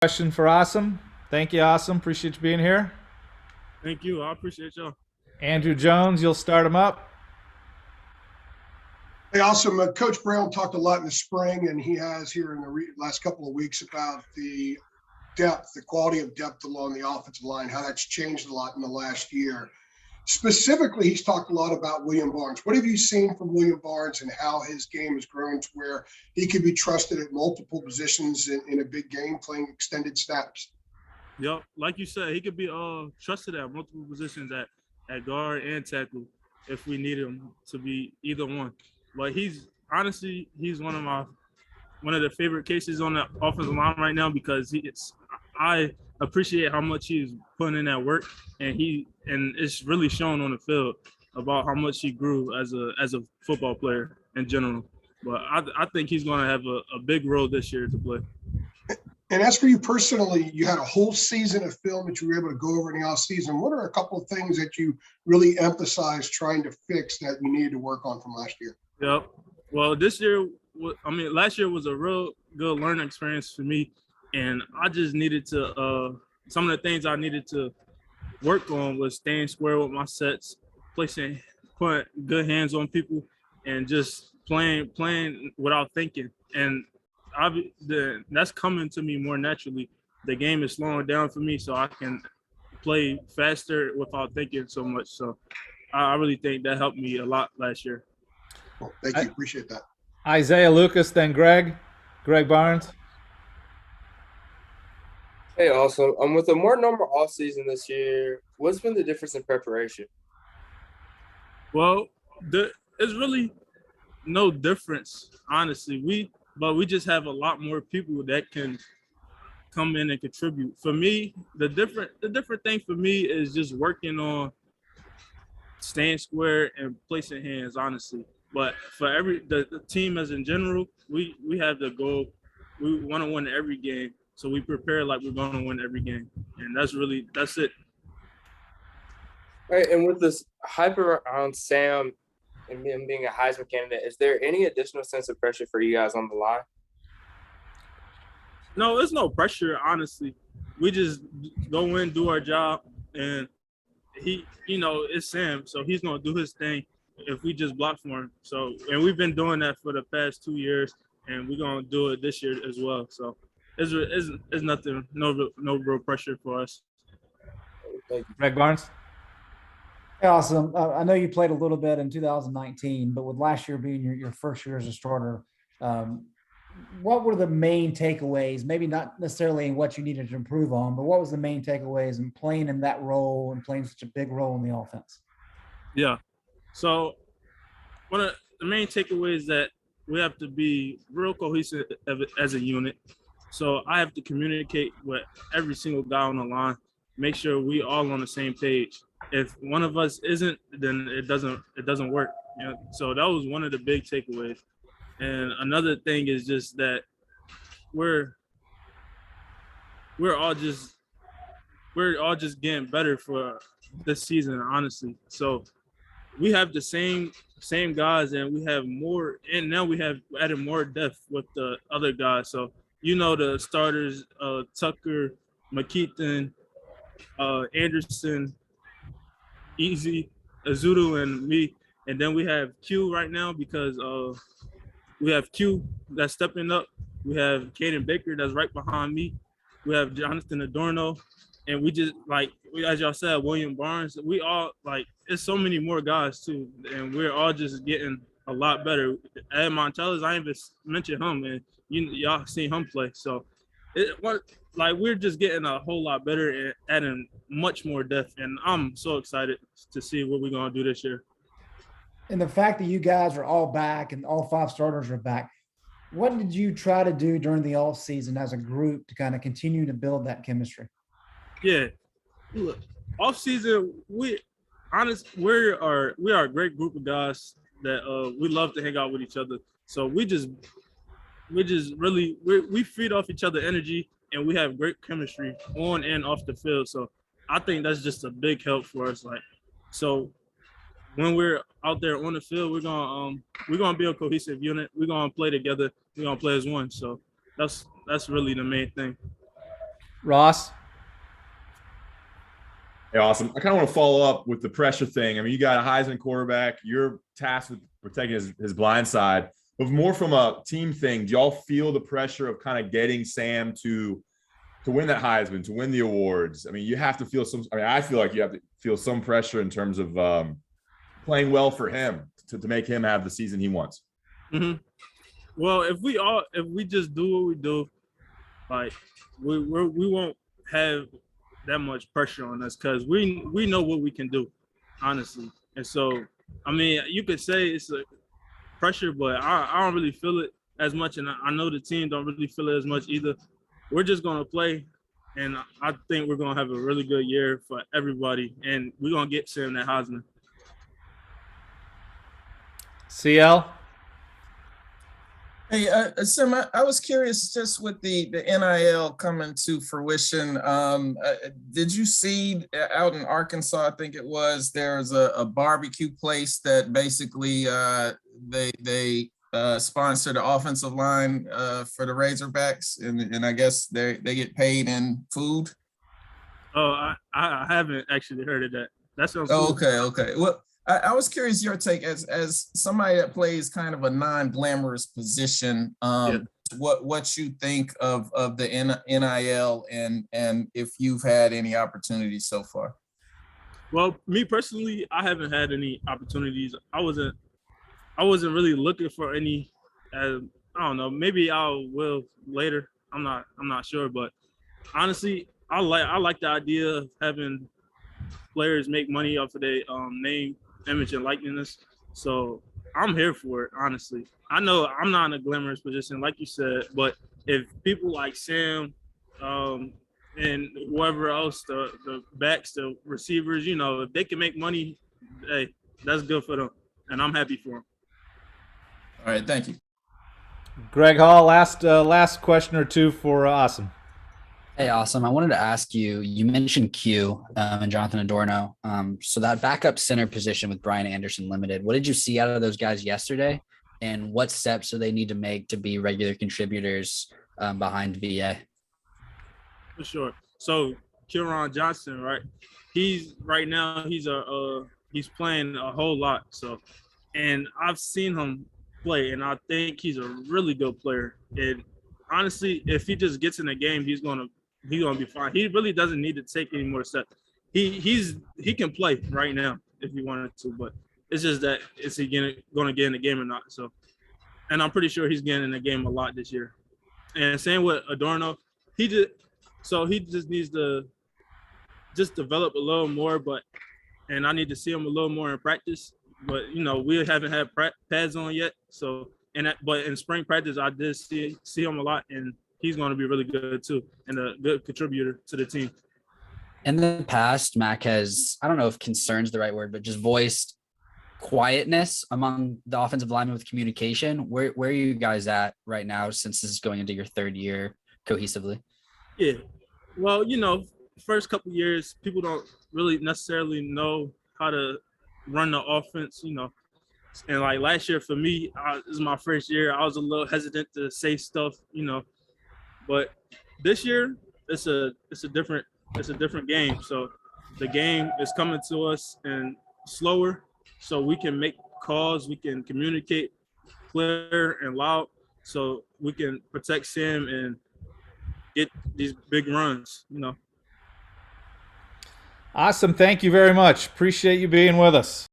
Question for Asim. Thank you, Asim. Appreciate you being here. Thank you. I appreciate y'all. Andrew Jones, you'll start him up. Hey, awesome. Coach Brown talked a lot in the spring, and he has here in the last couple of weeks about the depth, the quality of depth along the offensive line, how that's changed a lot in the last year. Specifically, he's talked a lot about William Barnes. What have you seen from William Barnes and how his game has grown to where he could be trusted at multiple positions in a big game, playing extended snaps? Yep, like you said, he could be trusted at multiple positions at guard and tackle if we need him to be either one. But he's honestly one of the favorite cases on the offensive line right now because I appreciate how much he's putting in that work and it's really shown on the field about how much he grew as a football player in general. But I think he's going to have a big role this year to play. And as for you personally, you had a whole season of film that you were able to go over in the off season. What are a couple of things that you really emphasized trying to fix that you needed to work on from last year? Yep. Well, last year was a real good learning experience for me, and I just needed to. Some of the things I needed to work on was staying square with my sets, putting good hands on people, and just playing without thinking. And that's coming to me more naturally. The game is slowing down for me, so I can play faster without thinking so much. So I really think that helped me a lot last year. Well, thank you. Appreciate that. Isaiah Lucas, then Greg. Greg Barnes. Hey, awesome. With a more normal off season this year, what's been the difference in preparation? Well, it's really no difference, honestly. We just have a lot more people that can come in and contribute. For me, the different thing for me is just working on staying square and placing hands, honestly. But for the team as in general, we have the goal. We want to win every game, so we prepare like we're going to win every game, and that's it. All right, and with this hype around Sam and him being a Heisman candidate, is there any additional sense of pressure for you guys on the line? No, there's no pressure, honestly. We just go in, do our job, and it's Sam, so he's gonna do his thing if we just block for him. So, and we've been doing that for the past 2 years, and we're gonna do it this year as well. So, it's nothing, no real pressure for us. Greg Barnes. Hey, awesome. I know you played a little bit in 2019, but with last year being your first year as a starter, what were the main takeaways? Maybe not necessarily in what you needed to improve on, but what was the main takeaways in playing in that role and playing such a big role in the offense? Yeah. So one of the main takeaways that we have to be real cohesive as a unit. So I have to communicate with every single guy on the line, make sure we all on the same page. If one of us isn't, then it doesn't work. So that was one of the big takeaways. And another thing is just that we're all just getting better for this season, honestly. So we have the same guys, and we have more, and now we have added more depth with the other guys. So the starters, Tucker, McKeithen, Anderson, Easy, Azudu, and me. And then we have Q right now because we have Q that's stepping up. We have Caden Baker that's right behind me. We have Jonathan Adorno. And we just, as y'all said, William Barnes. We all, it's so many more guys, too. And we're all just getting a lot better. Ed Montellis, I even mentioned him, and y'all seen him play. So, we're just getting a whole lot better and adding much more depth. And I'm so excited to see what we're going to do this year. And the fact that you guys are all back and all five starters are back, what did you try to do during the off season as a group to kind of continue to build that chemistry? Yeah, look, off season, we are a great group of guys that we love to hang out with each other. So we feed off each other energy, and we have great chemistry on and off the field. So I think that's just a big help for us. So when we're out there on the field, we're gonna be a cohesive unit. We're gonna play together. We're gonna play as one. So that's really the main thing. Ross. Hey, awesome. I kind of want to follow up with the pressure thing. I mean, you got a Heisman quarterback. You're tasked with protecting his blind side, but more from a team thing. Do y'all feel the pressure of kind of getting Sam to win that Heisman, to win the awards? I mean, you have to feel some. I mean, I feel like you have to feel some pressure in terms of playing well for him to make him have the season he wants. Mm-hmm. Well, if we just do what we do, like we won't have that much pressure on us because we know what we can do, honestly. And so, I mean, you could say it's a pressure, but I don't really feel it as much, and I know the team don't really feel it as much either. We're just gonna play, and I think we're gonna have a really good year for everybody, and we're gonna get Sam that Heisman. CL. Hey, Sim, I was curious just with the NIL coming to fruition. Did you see out in Arkansas, I think it was, there's a barbecue place that basically they sponsor the offensive line for the Razorbacks, and I guess they get paid in food. Oh, I haven't actually heard of that. That sounds Oh, cool. okay. Well, I was curious your take as somebody that plays kind of a non-glamorous position. What you think of the NIL and if you've had any opportunities so far? Well, me personally, I haven't had any opportunities. I wasn't really looking for any. I don't know. Maybe I will later. I'm not sure. But honestly, I like the idea of having players make money off of their name, image, and likeness. So I'm here for it, honestly. I know I'm not in a glamorous position, like you said, but if people like Sam and whoever else, the backs, the receivers, if they can make money, hey, that's good for them, and I'm happy for them. All right, thank you. Greg Hall, last question or two for Asim. Hey, awesome. I wanted to ask you, you mentioned Q and Jonathan Adorno. So that backup center position with Brian Anderson limited, what did you see out of those guys yesterday? And what steps do they need to make to be regular contributors behind VA? For sure. So Kieran Johnson, right? He's playing a whole lot. So, and I've seen him play, and I think he's a really good player. And honestly, if he just gets in the game, he's gonna be fine. He really doesn't need to take any more steps. He can play right now if he wanted to, but it's just that is he going to get in the game or not? So, and I'm pretty sure he's getting in the game a lot this year. And same with Adorno, he just needs to just develop a little more. And I need to see him a little more in practice. But we haven't had pads on yet. So but in spring practice, I did see him a lot, and he's going to be really good too, and a good contributor to the team. In the past, Mac has, I don't know if concern's the right word, but just voiced quietness among the offensive linemen with communication. Where are you guys at right now since this is going into your third year cohesively? Yeah. Well, first couple years, people don't really necessarily know how to run the offense, And like last year for me, this is my first year. I was a little hesitant to say stuff, But this year, it's a different game. So the game is coming to us and slower, so we can make calls, we can communicate clear and loud, so we can protect Sam and get these big runs. Awesome. Thank you very much. Appreciate you being with us.